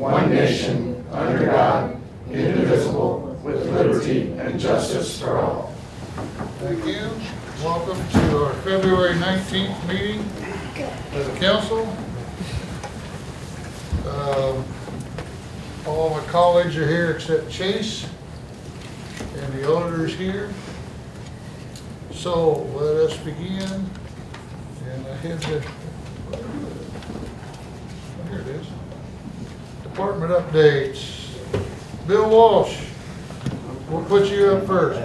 one nation, under God, indivisible, with liberty and justice for all. Thank you. Welcome to our February 19th meeting of the council. All my colleagues are here except Chase, and the auditor's here. So let us begin. And I had to, here it is. Department updates. Bill Walsh, we'll put you up first.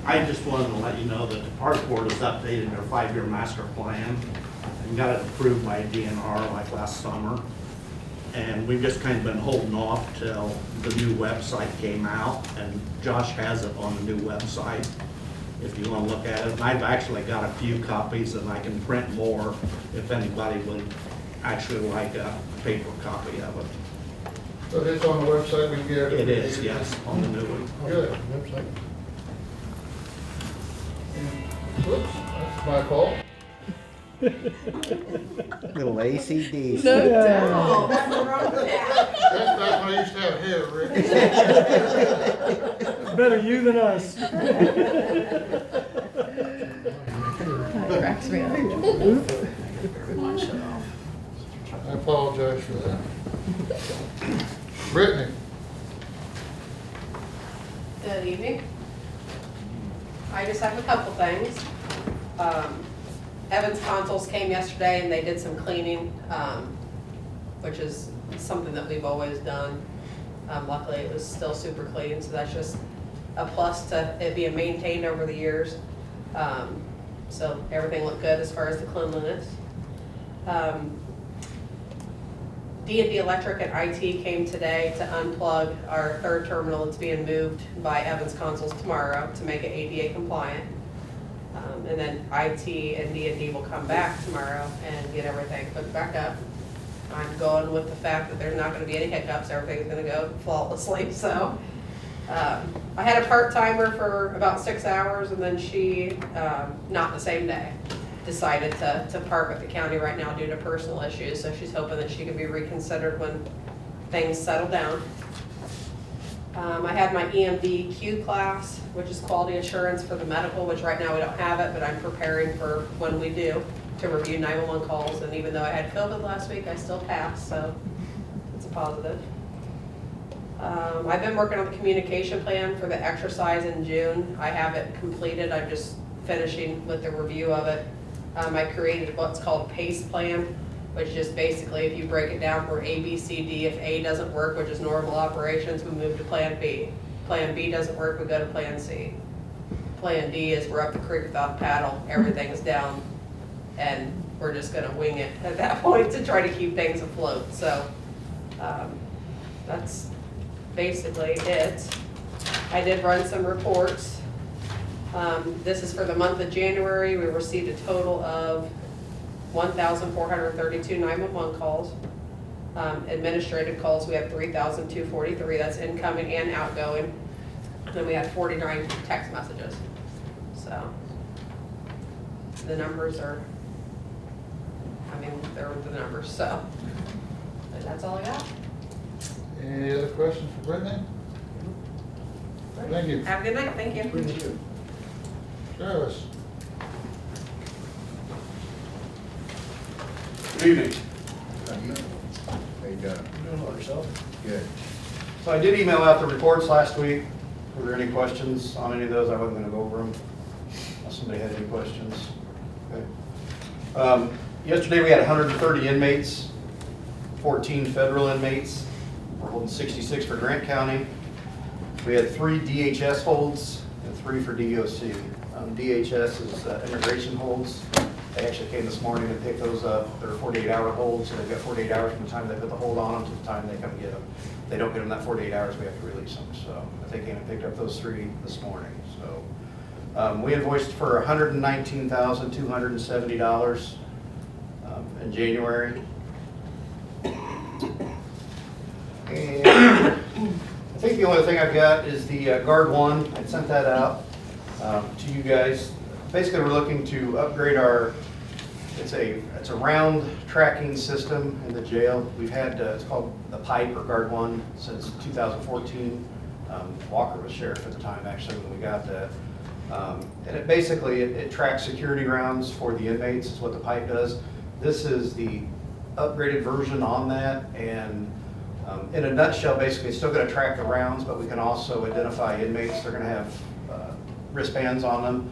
I just wanted to let you know that the park board has updated their 5-year master plan and got it approved by DNR like last summer. And we've just kind of been holding off till the new website came out, and Josh has it on the new website if you want to look at it. And I've actually got a few copies, and I can print more if anybody would actually like a paper copy of it. So it's on the website, we can get it? It is, yes, on the new one. Good. Website. Whoops, that's my fault. Little ACDC. No, that's the wrong thing. That's back when I used to have hair, Rick. Better you than us. Cracks me up. I apologize for that. Brittany. Good evening. I just have a couple things. Evans Consoles came yesterday and they did some cleaning, which is something that we've always done. Luckily it was still super clean, so that's just a plus to it being maintained over the years. So everything looked good as far as the cleanliness. D&D Electric and IT came today to unplug our third terminal that's being moved by Evans Consoles tomorrow to make it ADA compliant. And then IT and D&D will come back tomorrow and get everything hooked back up. I'm going with the fact that there's not going to be any hiccups. Everything's going to go flawlessly. So I had a part-timer for about 6 hours, and then she, not the same day, decided to part with the county right now due to personal issues. So she's hoping that she can be reconsidered when things settle down. I had my EMDQ class, which is quality assurance for the medical, which right now we don't have it, but I'm preparing for when we do to review 911 calls. And even though I had COVID last week, I still passed, so it's a positive. I've been working on the communication plan for the exercise in June. I have it completed. I'm just finishing with the review of it. I created what's called PACE plan, which just basically, if you break it down for A, B, C, D, if A doesn't work, which is normal operations, we move to Plan B. Plan B doesn't work, we go to Plan C. Plan D is we're up the creek without a paddle, everything's down, and we're just gonna wing it at that point to try to keep things afloat. So that's basically it. I did run some reports. This is for the month of January. We received a total of 1,432 911 calls. Administrative calls, we have 3,243. That's incoming and outgoing. And then we had 49 text messages. So the numbers are, I mean, they're the numbers. So and that's all I got. Any other questions for Brittany? Thank you. Have a good night. Thank you. Travis. Good evening. How you doing? Doing well yourself? Good. So I did email out the reports last week. Were there any questions on any of those? I wasn't going to go over them unless somebody had any questions. Okay. Yesterday we had 130 inmates, 14 federal inmates. We're holding 66 for Grant County. We had 3 DHS holds and 3 for DOC. DHS is immigration holds. They actually came this morning and picked those up. They're 48-hour holds, so they've got 48 hours from the time they put the hold on them to the time they come get them. If they don't get them that 48 hours, we have to release them. So they came and picked up those 3 this morning. So we invoiced for $119,270 in January. And I think the only thing I've got is the Guard 1. I sent that out to you guys. Basically, we're looking to upgrade our it's a round tracking system in the jail. We've had, it's called the Pipe or Guard One since 2014. Walker was sheriff at the time, actually, when we got that. And it basically, it tracks security rounds for the inmates, is what the Pipe does. This is the upgraded version on that, and in a nutshell, basically, it's still going to track the rounds, but we can also identify inmates. They're going to have wristbands on them.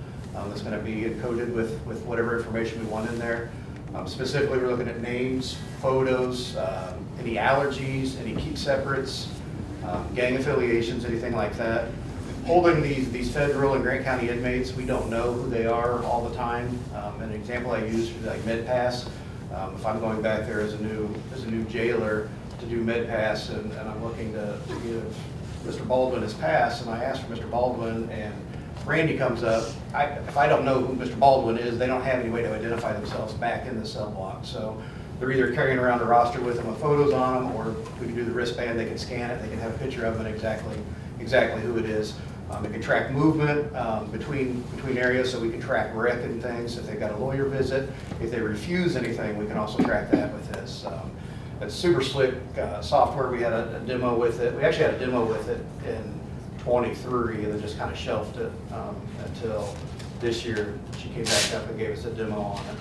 That's going to be encoded with whatever information we want in there. Specifically, we're looking at names, photos, any allergies, any keep separates, gang affiliations, anything like that. Holding these federal and Grant County inmates, we don't know who they are all the time. An example I use is like MedPass. If I'm going back there as a new jailer to do MedPass, and I'm looking to give Mr. Baldwin his pass, and I ask for Mr. Baldwin, and Randy comes up, if I don't know who Mr. Baldwin is, they don't have any way to identify themselves back in the cell block. So they're either carrying around a roster with them with photos on them, or we can do the wristband, they can scan it, they can have a picture of them and exactly who it is. It can track movement between areas, so we can track rec and things. If they've got a lawyer visit, if they refuse anything, we can also track that with this. It's super slick software. We had a demo with it. We actually had a demo with it in 23, and then just kind of shelved it until this year. She came back up and gave us a demo on it.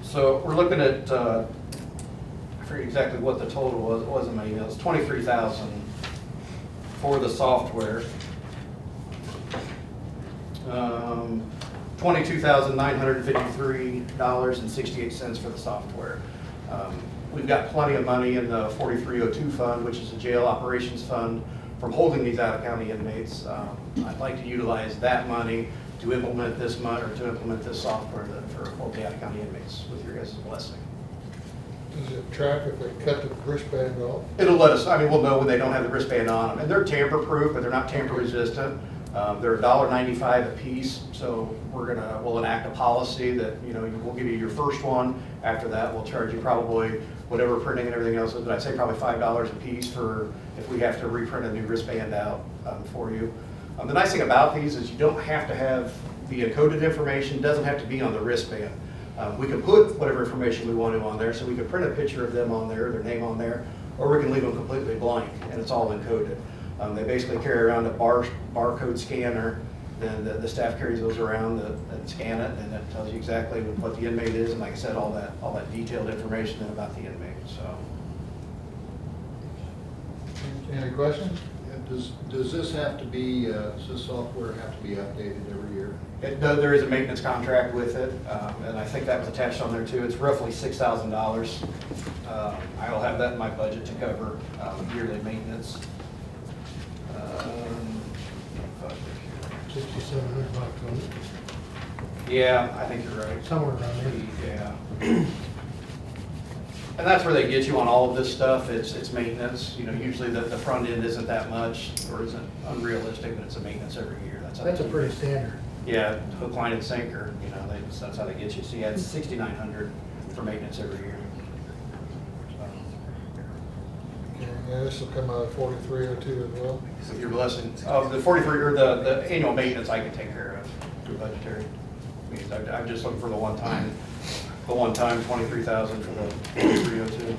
So we're looking at, I forget exactly what the total was. It wasn't my email. It's $23,000 for the software. $22,953.68 for the software. We've got plenty of money in the 4302 fund, which is a jail operations fund, from holding these out-of-county inmates. I'd like to utilize that money to implement this software for hold the out-of-county inmates with your guys' blessing. Does it track if they cut the wristband off? It'll let us, we'll know when they don't have the wristband on them. And they're tamper-proof, but they're not tamper-resistant. They're $1.95 a piece, so we'll enact a policy that, we'll give you your first one. After that, we'll charge you probably whatever printing and everything else is, but I'd say probably $5 a piece for if we have to reprint a new wristband out for you. The nice thing about these is you don't have to have the encoded information, doesn't have to be on the wristband. We can put whatever information we want to on there, so we can print a picture of them on there, their name on there, or we can leave them completely blank and it's all encoded. They basically carry around a barcode scanner, then the staff carries those around and scan it, and it tells you exactly what the inmate is, and like I said, all that detailed information about the inmate. So, Any questions? Does this have to be, does this software have to be updated every year? There is a maintenance contract with it, and I think that was attached on there too. It's roughly $6,000. I'll have that in my budget to cover yearly maintenance. 6,700 bucks on it. Yeah, I think you're right. Somewhere around there. Yeah. And that's where they get you on all of this stuff. It's maintenance. Usually the front end isn't that much or isn't unrealistic, but it's a maintenance every year. That's a pretty standard. Yeah, hook, line, and sinker. That's how they get you. So yeah, it's $6,900 for maintenance every year. Yeah, this will come out of 4302 as well. With your blessing. The 43 or the annual maintenance I can take care of through budgetary. I'm just looking for the one time $23,000 for the 4302.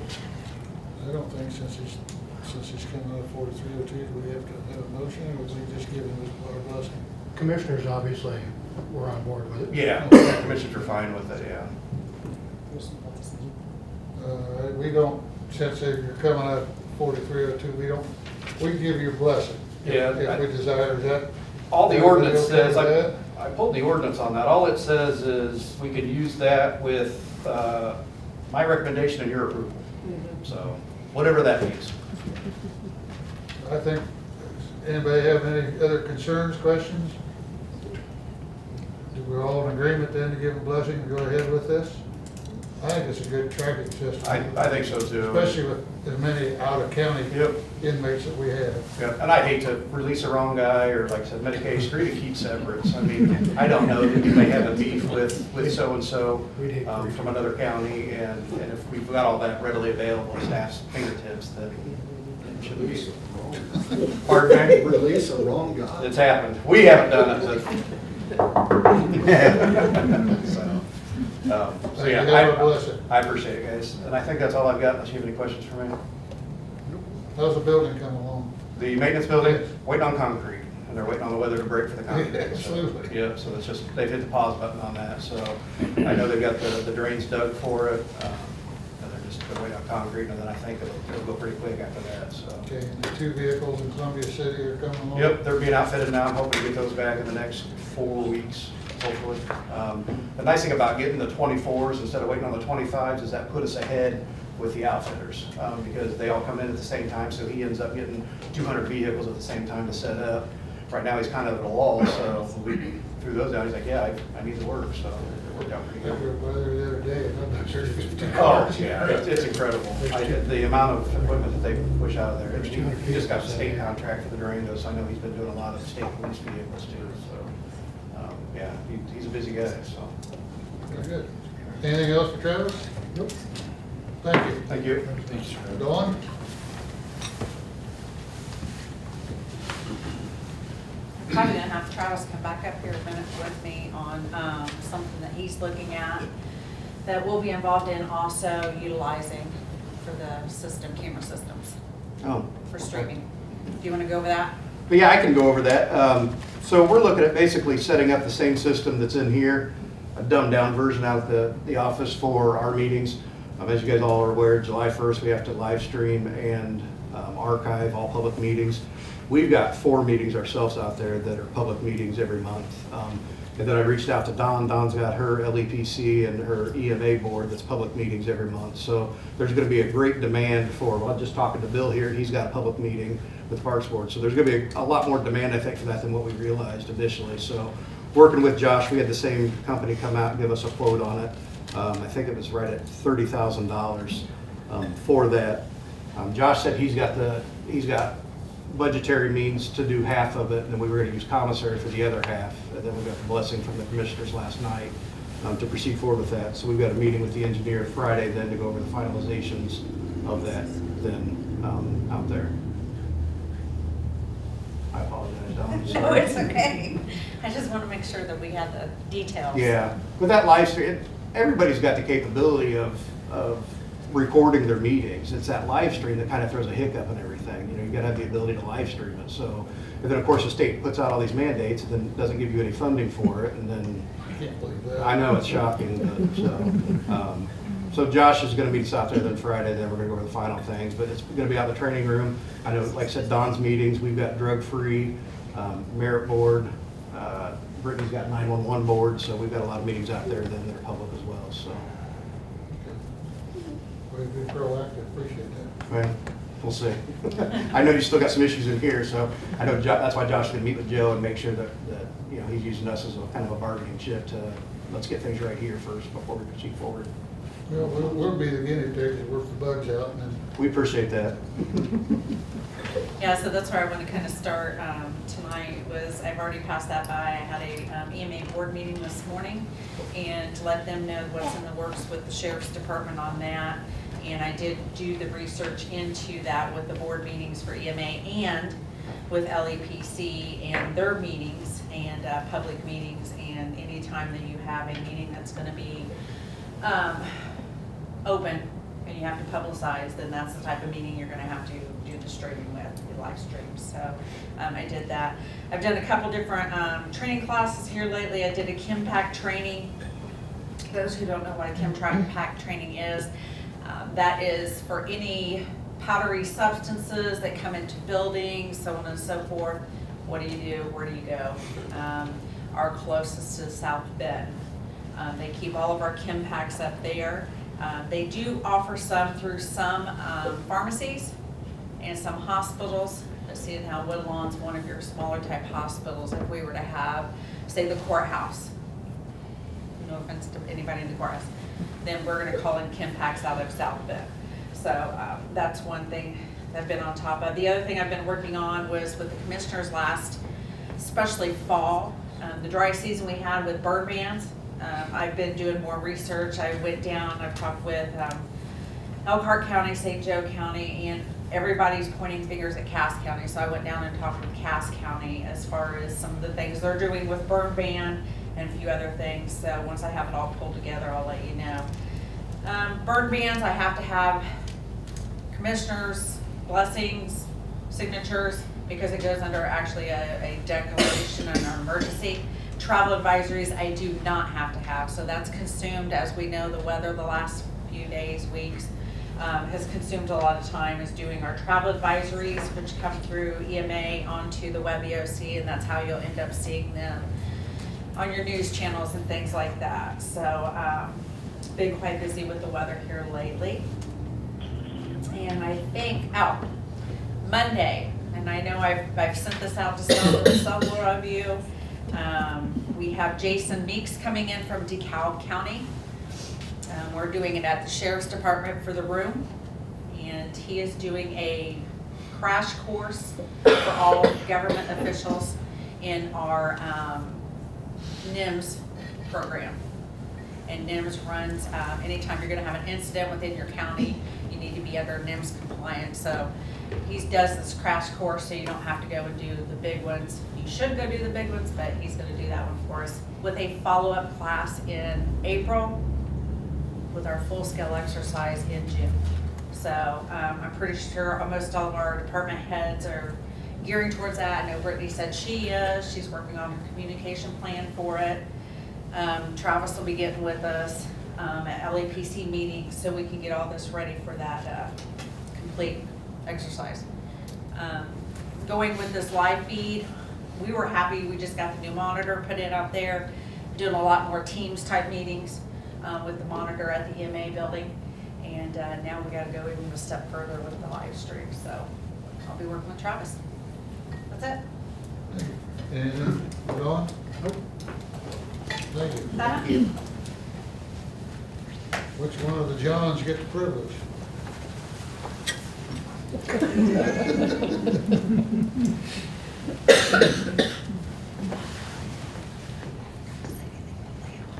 I don't think since he's coming out of 4302, do we have to have a motion, or would we just give him our blessing? Commissioners obviously were on board with it. Yeah, the commissioners are fine with it, yeah. We don't, since you're coming out of 4302, we give you a blessing. Yeah, If we desire, is that? All the ordinance okay says, with that? I pulled the ordinance on that. All it says is we could use that with my recommendation and your approval. So, whatever that means. I think, anybody have any other concerns, questions? We're all in agreement then to give a blessing and go ahead with this? I think it's a good tracking system. I think so too. Especially with as many out-of-county Yep. inmates that we have. Yeah, and I'd hate to release the wrong guy, or like I said, medication, or even keep separates. I don't know, you may have a beef with so-and-so from another county, and if we've got all that readily available at staff's fingertips, then it shouldn't be. Pardon me? Release a wrong guy. It's happened. We haven't done it, but. So, So Thank yeah, you. God bless it. I appreciate it, guys. And I think that's all I've got, unless you have any questions for me. How's the building coming along? The maintenance building, waiting on concrete, and they're waiting on the weather to break for the concrete. Absolutely. Yeah, so it's just, they've hit the pause button on that, so I know they've got the drains dug for it, and they're waiting on concrete, and then I think it'll go pretty quick after that, so. Okay, and the 2 vehicles in Columbia City are coming along? Yep, they're being outfitted now, I'm hoping to get those back in the next 4 weeks, hopefully. The nice thing about getting the 24s instead of waiting on the 25s is that put us ahead with the outfitters, because they all come in at the same time, so he ends up getting 200 vehicles at the same time to set up. Right now, he's kind of at a lull, so we threw those down, he's like, yeah, I need the work, so it worked out pretty I good. drove by there the other day, and I'm not sure if it's Oh, yeah, it's incredible. The amount of equipment that they push out of there. There's 200 He just got a vehicles state out there. contract for the drain, so I know he's been doing a lot of state police vehicles too, so, yeah, he's a busy guy, so. Very good. Anything else for Travis? Nope. Thank you. Thank you. Dawn? Probably gonna have Travis come back up here a minute with me on something that he's looking at that we'll be involved in also utilizing for the system, camera systems Oh. for streaming. Do you wanna go over that? But yeah, I can go over that. So we're looking at basically setting up the same system that's in here, a dumbed down version out at the office for our meetings. As you guys all are aware, July 1st, we have to live stream and archive all public meetings. We've got 4 meetings ourselves out there that are public meetings every month. And then I reached out to Dawn. Dawn's got her LEPC and her EMA board that's public meetings every month. So there's going to be a great demand for, well, I'm just talking to Bill here, he's got a public meeting with the Parks Board. So there's going to be a lot more demand, I think, for that than what we realized initially. So working with Josh, we had the same company come out and give us a quote on it. I think it was right at $30,000 for that. Josh said he's got budgetary means to do half of it, and then we were going to use commissary for the other half. And then we got the blessing from the commissioners last night to proceed forward with that. So we've got a meeting with the engineer Friday then to go over the finalizations of that then out there. I apologize, Dawn. No, Sorry. it's okay. I just wanna make sure that we have the details. Yeah, with that live stream, everybody's got the capability of recording their meetings. It's that live stream that kind of throws a hiccup in everything. You know, you gotta have the ability to live stream it. So, and then of course the state puts out all these mandates and then doesn't give you any funding for it. And then, I can't believe that. I know it's shocking, but so Josh is gonna meet us out there then Friday, then we're gonna go over the final things, but it's gonna be out in the training room. I know, like I said, Don's meetings, we've got drug-free, merit board, Brittany's got 911 board, so we've got a lot of meetings out there then that are public as well, so. Way to be proactive, appreciate that. Right, we'll see. I know you still got some issues in here, so I know that's why Josh can meet with Joe and make sure that you know, he's using us as a kind of a bargaining chip to, let's get things right here first before we proceed forward. Well, we'll be the guinea pig to work the bugs out, and then We appreciate that. Yeah, so that's where I want to kind of start tonight was, I've already passed that by. I had a EMA board meeting this morning and to let them know what's in the works with the sheriff's department on that. And I did do the research into that with the board meetings for EMA and with LEPC and their meetings and public meetings. And anytime that you have a meeting that's going to be open and you have to publicize, then that's the type of meeting you're gonna have to do the streaming with, the live streams. So I did that. I've done a couple different training classes here lately. I did a ChemPack training. Those who don't know what a ChemPack training is, that is for any powdery substances that come into buildings, so on and so forth. What do you do? Where do you go? Our closest is South Bend. They keep all of our ChemPacks up there. They do offer some through some pharmacies and some hospitals. Let's see how Woodlawn's one of your smaller type hospitals. If we were to have, say, the courthouse, no offense to anybody in the courthouse, then we're gonna call in ChemPacks out of South Bend. So that's one thing I've been on top of. The other thing I've been working on was with the commissioners last, especially fall, the dry season we had with bird bands. I've been doing more research. I went down, I've talked with Elkhart County, St. Joe County, and everybody's pointing fingers at Cass County. So I went down and talked with Cass County as far as some of the things they're doing with burn ban and a few other things. So once I have it all pulled together, I'll let you know. Burn bans, I have to have commissioners' blessings, signatures, because it goes under actually a declaration and an emergency. Travel advisories, I do not have to have, so that's consumed. As we know, the weather the last few days, weeks, has consumed a lot of time, is doing our travel advisories, which come through EMA onto the web EOC, and that's how you'll end up seeing them on your news channels and things like that. So, been quite busy with the weather here lately. And I think, Monday, and I know I've sent this out to several of you. We have Jason Meeks coming in from DeKalb County. We're doing it at the Sheriff's Department for the room. And he is doing a crash course for all government officials in our NIMS program. And NIMS runs, anytime you're gonna have an incident within your county, you need to be under NIMS compliant. So he does this crash course so you don't have to go and do the big ones. You should go do the big ones, but he's gonna do that one for us with a follow-up class in April with our full-scale exercise in June. So I'm pretty sure almost all of our department heads are gearing towards that. I know Brittany said she is. She's working on her communication plan for it. Travis will be getting with us at LAPC meetings so we can get all this ready for that complete exercise. Going with this live feed, we were happy. We just got the new monitor put in out there, doing a lot more Teams type meetings with the monitor at the EMA building. And now we got to go even a step further with the live stream. So I'll be working with Travis. That's it. Thank you. Anything, Dawn? Nope. Thank you. Thank you. Which one of the Johns get the privilege?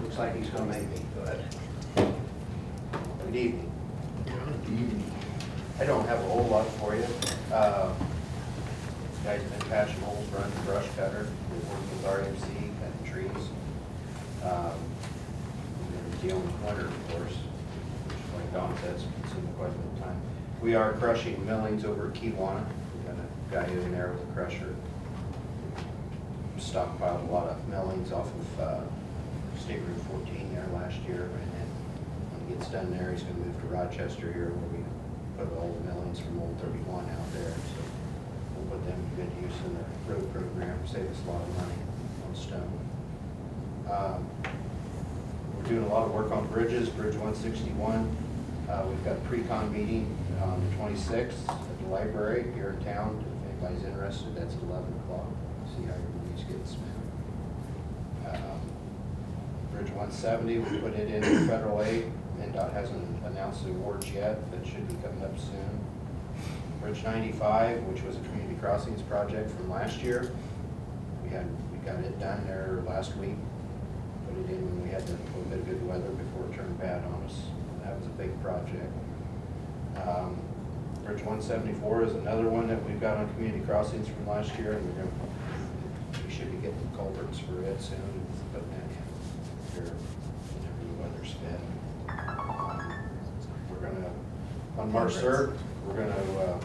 Looks like he's gonna make me, go ahead. Good evening. I don't have a whole lot for you. Guys been patching holes, running the brush cutter, we're working with RMC, cutting trees. We're dealing with winter, of course, which, like Don said, it's consuming quite a bit of time. We are crushing millings over at Kiwanis. We've got a guy in there with a crusher. Stockpiled a lot of millings off of State Route 14 there last year, and then when he gets done there, he's gonna move to Rochester here, where we put all the millings from Old 31 out there. So we'll put them to good use in the road program, save us a lot of money on stone. We're doing a lot of work on bridges, Bridge 161. We've got a pre-con meeting on the 26th at the library here in town. If anybody's interested, that's 11 o'clock. See how your money's getting spent. Bridge 170, we put it in federal aid. NDOT hasn't announced the awards yet, but should be coming up soon. Bridge 95, which was a community crossings project from last year. We got it done there last week. Put it in when we had a little bit of good weather before it turned bad on us. That was a big project. Bridge 174 is another one that we've got on community crossings from last year, and we should be getting culverts for it soon. Putting that in here whenever the weather's fit. We're gonna, on March 3rd, we're gonna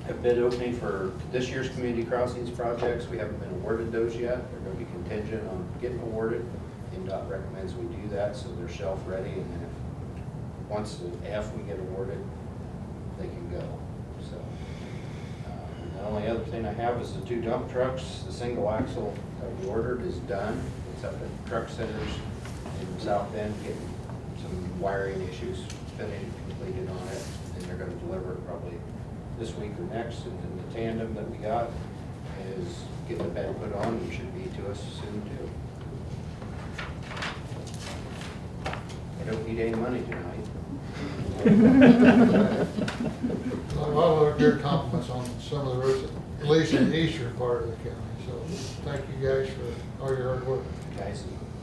have bid opening for this year's community crossings projects. We haven't been awarded those yet. They're gonna be contingent on getting awarded. NDOT recommends we do that so they're shelf ready, and then once we get awarded, they can go. So the only other thing I have is the 2 dump trucks. The single axle that we ordered is done. It's up at Truck Centers in South Bend, getting some wiring issues completed on it, and they're going to deliver it probably this week or next. And then the tandem that we got is getting the bed put on and should be to us soon too. I don't need any money tonight. A lot of good compliments on some of the roads, at least in the eastern part of the county. So thank you guys for all your hard work.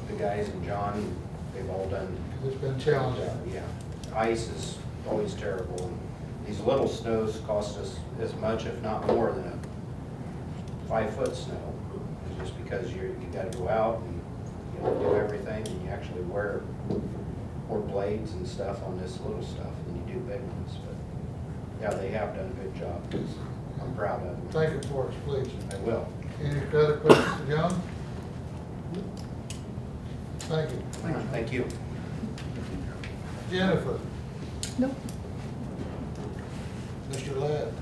The guys and John, they've all done. It's been challenging. Yeah, ice is always terrible. And these little snows cost us as much, if not more, than a 5-foot snow. It's just because you got to go out and do everything, and you actually wear more blades and stuff on this little stuff than you do big ones, but yeah, they have done a good job. I'm proud of them. Thank you for us, please. I will. Any other questions for John? Thank you. Thank you. Jennifer? Nope. Mr. Ladd?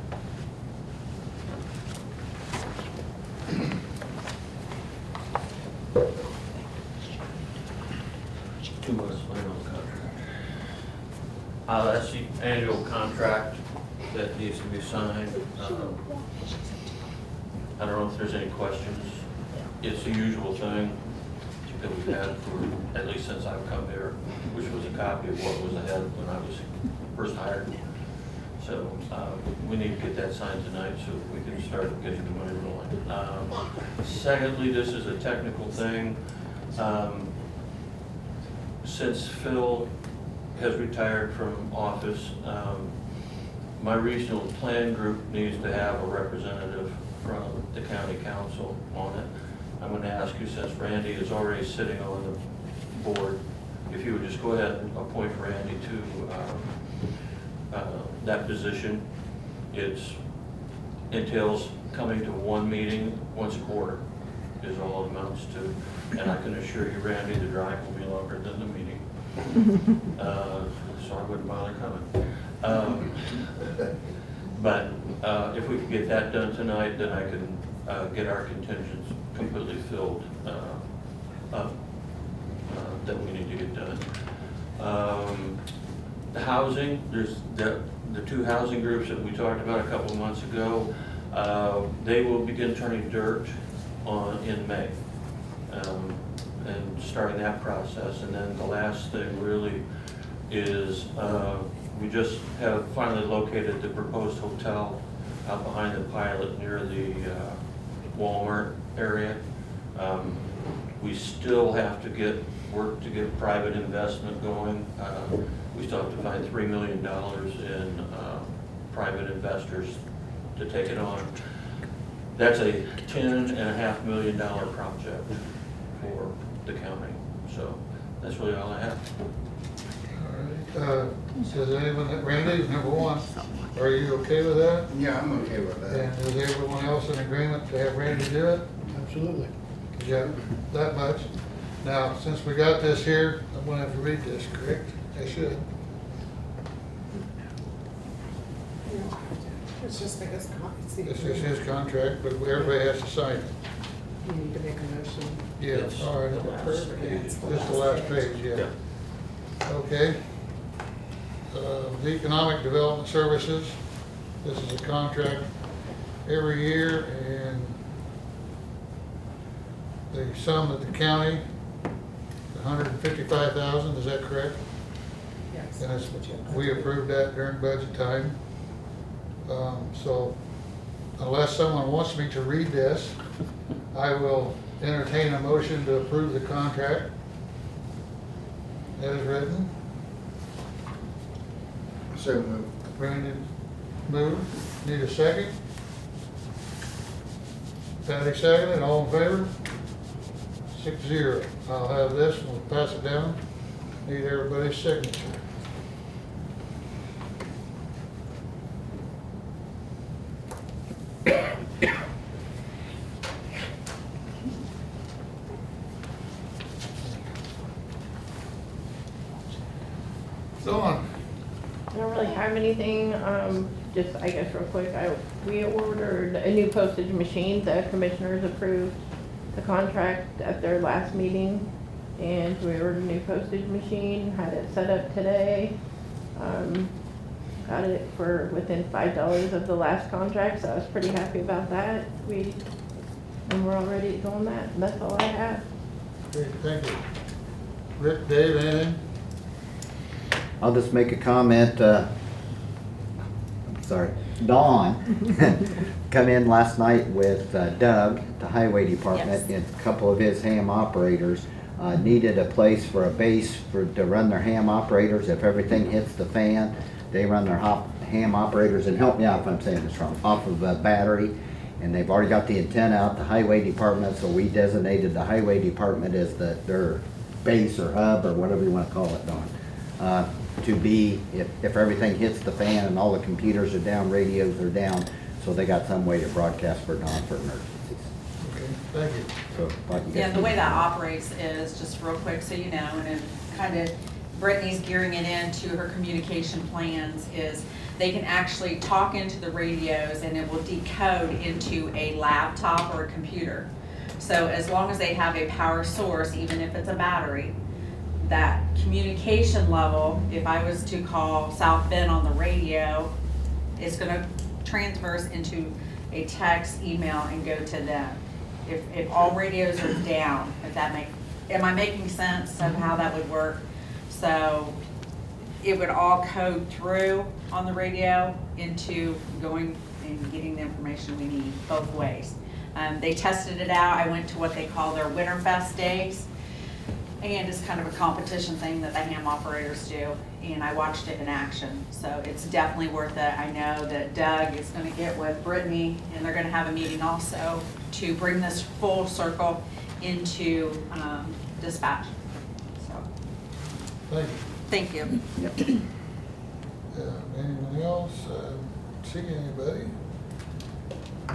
Too much land on the contract. That's the annual contract that needs to be signed. I don't know if there's any questions. It's the usual thing that we've had for, at least since I've come here, which was a copy of what was ahead when I was first hired. So we need to get that signed tonight so we can start getting the money rolling. Secondly, this is a technical thing. Since Phil has retired from office, my regional plan group needs to have a representative from the county council on it. I'm going to ask you, since Randy is already sitting on the board, if you would just go ahead and appoint Randy to that position. It entails coming to one meeting once a quarter is all it amounts to. And I can assure you, Randy, the drive will be longer than the meeting. So I wouldn't bother coming. But if we could get that done tonight, then I can get our contingents completely filled up that we need to get done. The housing, there's the two housing groups that we talked about a couple months ago. They will begin turning dirt in May. And starting that process. And then the last thing really is we just have finally located the proposed hotel out behind the pilot near the Walmart area. We still have to work to get private investment going. We still have to find $3 million in private investors to take it on. That's a $10.5 million project for the county. So that's really all I have. All right. Says anyone, Randy, number one, are you okay with that? Yeah, I'm okay with that. And is everyone else in agreement to have Randy do it? Absolutely. Yeah, that much. Now, since we got this here, I'm gonna have to read this, correct? I should. It's just like it's the. This is his contract, but everybody has to sign it. You need to make a motion. Yes, Yes. all right. Approve it. This is the last page, yeah. Okay. The Economic Development Services, this is a contract every year, and the sum that the county, $155,000, is that correct? Yes. And it's, we approved that during budget time. So unless someone wants me to read this, I will entertain a motion to approve the contract as written. So moved. Brandon moved. Need a second? Patty seconded. All in favor? 6-0. I'll have this and we'll pass it down. Need everybody's signature. Dawn. I don't really have anything, just, I guess real quick, we ordered a new postage machine. The commissioners approved the contract at their last meeting, and we ordered a new postage machine, had it set up today. Got it for within $5 of the last contract, so I was pretty happy about that. And we're all ready to go on that, and that's all I have. Okay, thank you. Rick, Dave, anything? I'll just make a comment, sorry, Dawn come in last night with Doug, the highway department, Yes. and a couple of his ham operators needed a place for a base to run their ham operators. If everything hits the fan, they run their ham operators, and help me out if I'm saying this wrong, off of a battery. And they've already got the antenna out, the highway department, so we designated the highway department as their base or hub or whatever you wanna call it, Don. To be, if everything hits the fan and all the computers are down, radios are down, so they got some way to broadcast for Don for emergencies. Okay, thank you. So, like you Yeah, guys- the way that operates is, just real quick, so you know, and it kind of, Brittany's gearing it into her communication plans, is they can actually talk into the radios and it will decode into a laptop or a computer. So as long as they have a power source, even if it's a battery, that communication level, if I was to call South Bend on the radio, is gonna transverse into a text, email, and go to them. If all radios are down, if that am I making sense of how that would work? So it would all code through on the radio into going and getting the information we need both ways. They tested it out. I went to what they call their Winterfest days. And it's kind of a competition thing that the ham operators do. And I watched it in action. So it's definitely worth it. I know that Doug is gonna get with Brittany and they're gonna have a meeting also to bring this full circle into dispatch. So, Thank you. thank you. Anyone else? See anybody?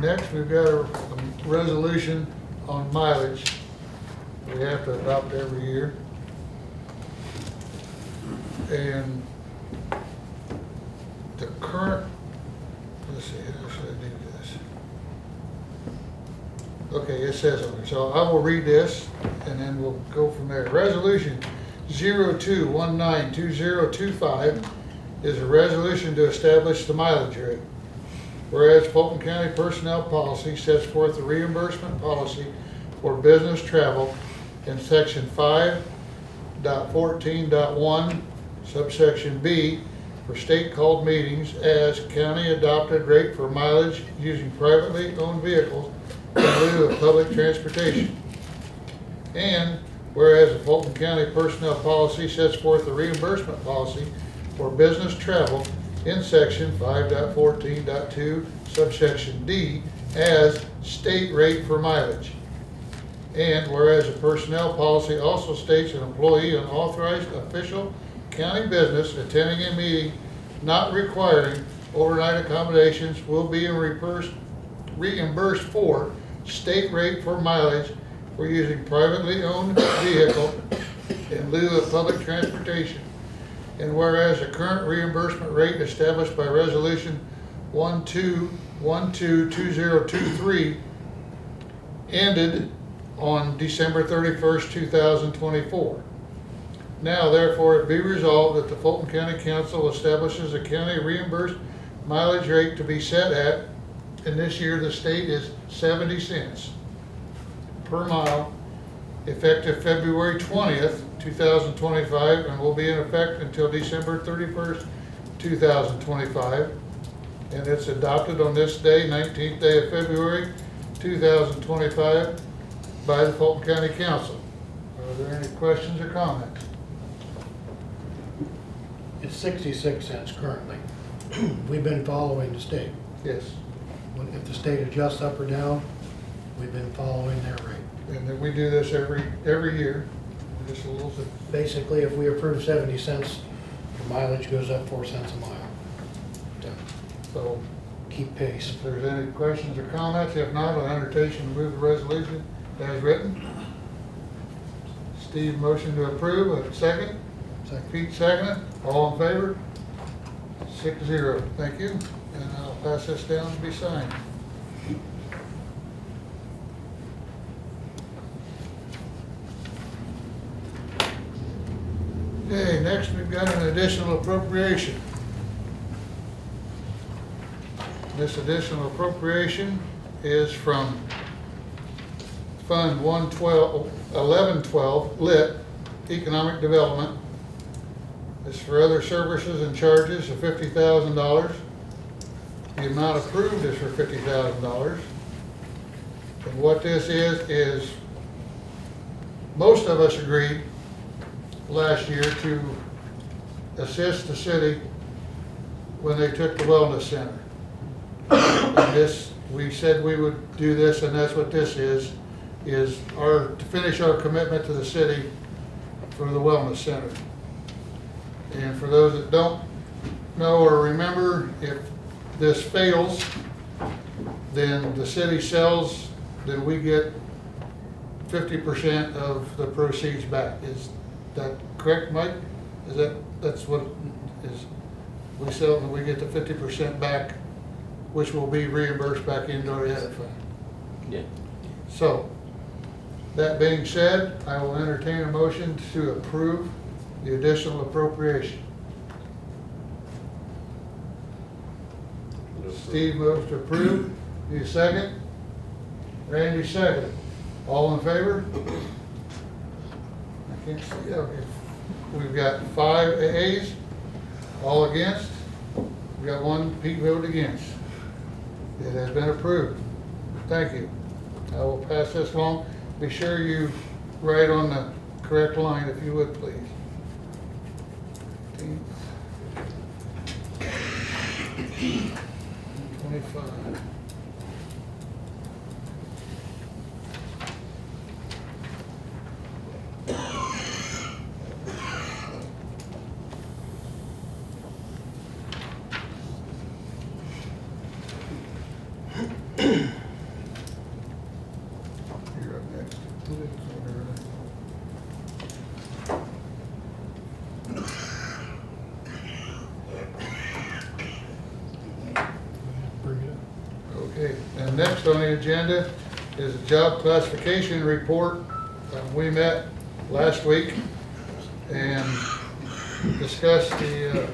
Next, we've got a resolution on mileage. We have to adopt every year. And the current, let's see, how should I do this? Okay, it says on there, so I will read this and then we'll go from there. Resolution 02192025 is a resolution to establish the mileage rate. Whereas Fulton County Personnel Policy sets forth a reimbursement policy for business travel in section 5.14.1, subsection B, for state called meetings as county adopted rate for mileage using privately owned vehicles in lieu of public transportation. And whereas the Fulton County Personnel Policy sets forth a reimbursement policy for business travel in section 5.14.2, subsection D, as state rate for mileage. And whereas the personnel policy also states an employee, an authorized official county business attending a meeting not requiring overnight accommodations will be reimbursed for state rate for mileage for using privately owned vehicle in lieu of public transportation. And whereas the current reimbursement rate established by resolution 12122023 ended on December 31st, 2024. Now therefore it be resolved that the Fulton County Council establishes a county reimbursed mileage rate to be set at, and this year the state is 70 cents per mile, effective February 20th, 2025, and will be in effect until December 31st, 2025. And it's adopted on this day, 19th day of February, 2025, by the Fulton County Council. Are there any questions or comments? It's 66 cents currently. We've been following the state. Yes. If the state adjusts up or down, we've been following their rate. And then we do this every year, just a little bit. Basically, if we approve 70 cents, the mileage goes up 4 cents a mile. So Keep pace. if there's any questions or comments, if not, I'll entertain to move the resolution as written. Steve motion to approve, a second. Second. Pete second. All in favor? 6-0. Thank you. And I'll pass this down to be signed. Okay, next we've got an additional appropriation. This additional appropriation is from Fund 1112 Lit, Economic Development. It's for other services and charges of $50,000. The amount approved is for $50,000. And what this is most of us agreed last year to assist the city when they took the wellness center. And this we said we would do this, and that's what this is to finish our commitment to the city for the wellness center. And for those that don't know or remember, if this fails, then the city sells, then we get 50% of the proceeds back. Is that correct, Mike? That's what it is? We sell and we get the 50% back, which will be reimbursed back into our edit fund. Yeah. So, that being said, I will entertain a motion to approve the additional appropriation. Steve moves to approve. Need a second? Randy second. All in favor? I can't see. Okay. We've got 5 ayes. All against? We got 1 Pete voted against. It has been approved. Thank you. I will pass this along. Be sure you write on the correct line if you would, please. 25. You're up next. Bring it up. Okay, and next on the agenda is a job classification report. We met last week and discussed the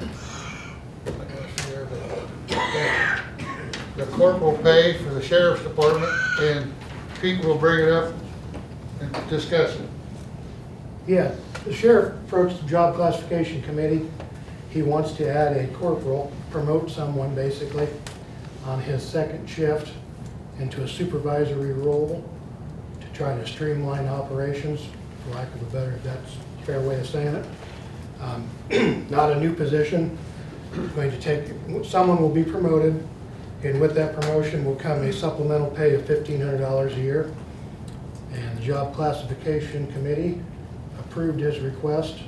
corporal pay for the sheriff's department, and Pete will bring it up and discuss it. Yeah, the sheriff approached the job classification committee. He wants to add a corporal, promote someone basically on his second shift into a supervisory role to try to streamline operations, for lack of a better, that's a fair way of saying it. Not a new position. It's going to take, someone will be promoted, and with that promotion will come a supplemental pay of $1,500 a year. And the job classification committee approved his request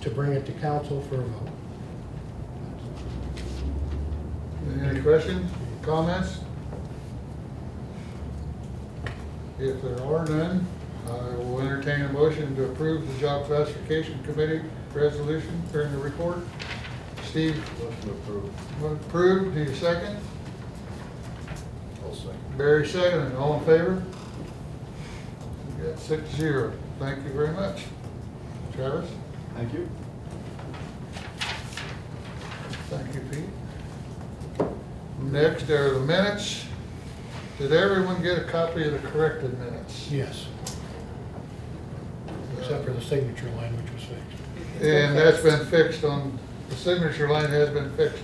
to bring it to council for a vote. Any questions, comments? If there are none, I will entertain a motion to approve the job classification committee resolution during the report. Steve? Motion approved. Approved, need a second? I'll second. Barry second, all in favor? We got 6-0. Thank you very much. Travis? Thank you. Thank you, Pete. Next are the minutes. Did everyone get a copy of the corrected minutes? Yes. Except for the signature line, which was fixed. And that's been fixed on, the signature line has been fixed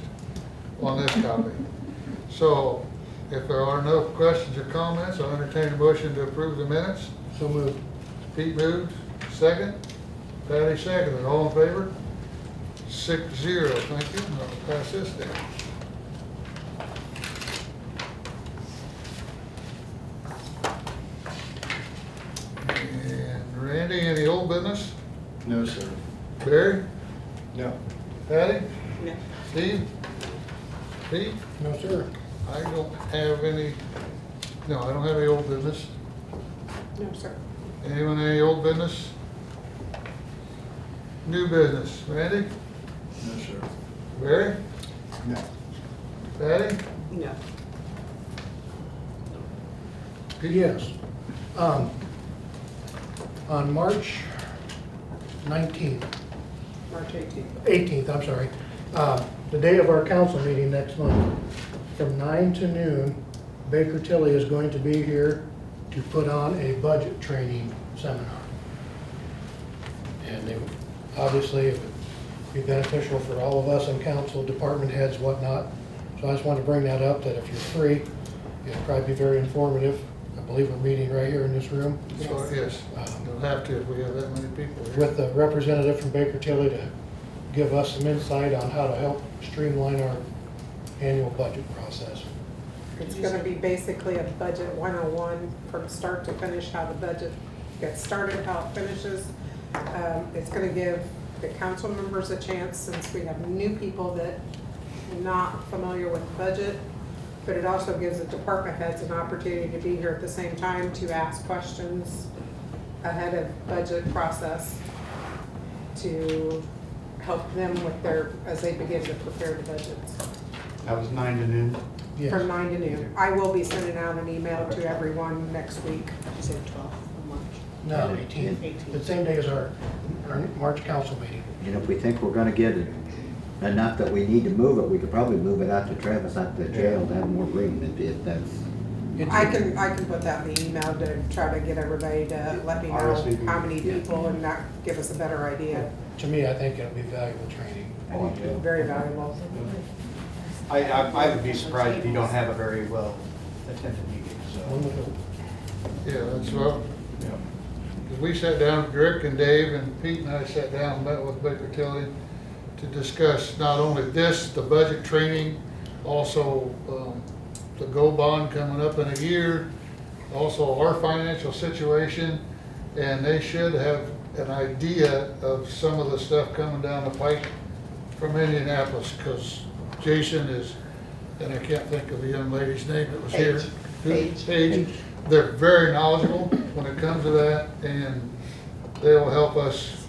on this copy. So if there are no questions or comments, I'll entertain a motion to approve the minutes. So moved. Pete moved, second. Patty seconded. All in favor? 6-0. Thank you. I'll pass this down. And Randy, any old business? No, sir. Barry? No. Patty? No. Steve? Pete? No, sir. I don't have any, no, I don't have any old business. No, sir. Anyone any old business? New business? Randy? No, sir. Barry? No. Patty? No. Pete? Yes. On March 19th, March 18th. 18th, I'm sorry, the day of our council meeting next month, from 9 to noon, Baker Tilly is going to be here to put on a budget training seminar. And they, obviously, it would be beneficial for all of us in council, department heads, whatnot. So I just wanted to bring that up, that if you're free, it'll probably be very informative. I believe we're meeting right here in this room So, yes, you'll have to if we have that many people here. with a representative from Baker Tilly to give us some insight on how to help streamline our annual budget process. It's gonna be basically a budget 101 from start to finish, how the budget gets started, how it finishes. It's gonna give the council members a chance, since we have new people that are not familiar with the budget. But it also gives the department heads an opportunity to be here at the same time to ask questions ahead of budget process to help them with their, as they begin to prepare the budgets. That was 9 to noon. Yes. From 9 to noon. I will be sending out an email to everyone next week. You said 12th of March. No, 18th. The same day as our March council meeting. And if we think we're gonna get it enough that we need to move it, we could probably move it out to Travis, out to the jail, to have more room if that's. I can put that in the email to try to get everybody to let me know RSVP. how many people and that give us a better idea. To me, I think it'll be valuable training. Very valuable. I would be surprised if you don't have a very well attended meeting, so. Yeah, that's what, because we sat down, Rick and Dave and Pete and I sat down and met with Baker Tilly to discuss not only this, the budget training, also the GO bond coming up in a year, also our financial situation, and they should have an idea of some of the stuff coming down the pike from Indianapolis, because Jason is, and I can't think of the young lady's name that was here. Paige. They're very knowledgeable when it comes to that, and they will help us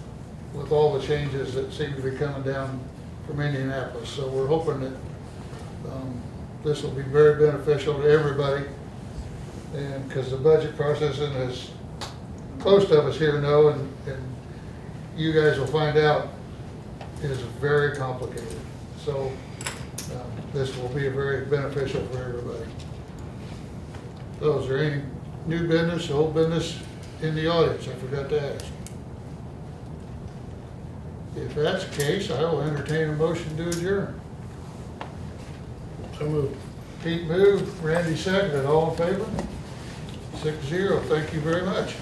with all the changes that seem to be coming down from Indianapolis. So we're hoping that this will be very beneficial to everybody, and because the budget processing, as most of us here know, and you guys will find out, is very complicated. So this will be very beneficial for everybody. So is there any new business, old business in the audience? I forgot to ask. If that's the case, I will entertain a motion to adjourn. So moved. Pete moved, Randy seconded, all in favor? 6-0, thank you very much.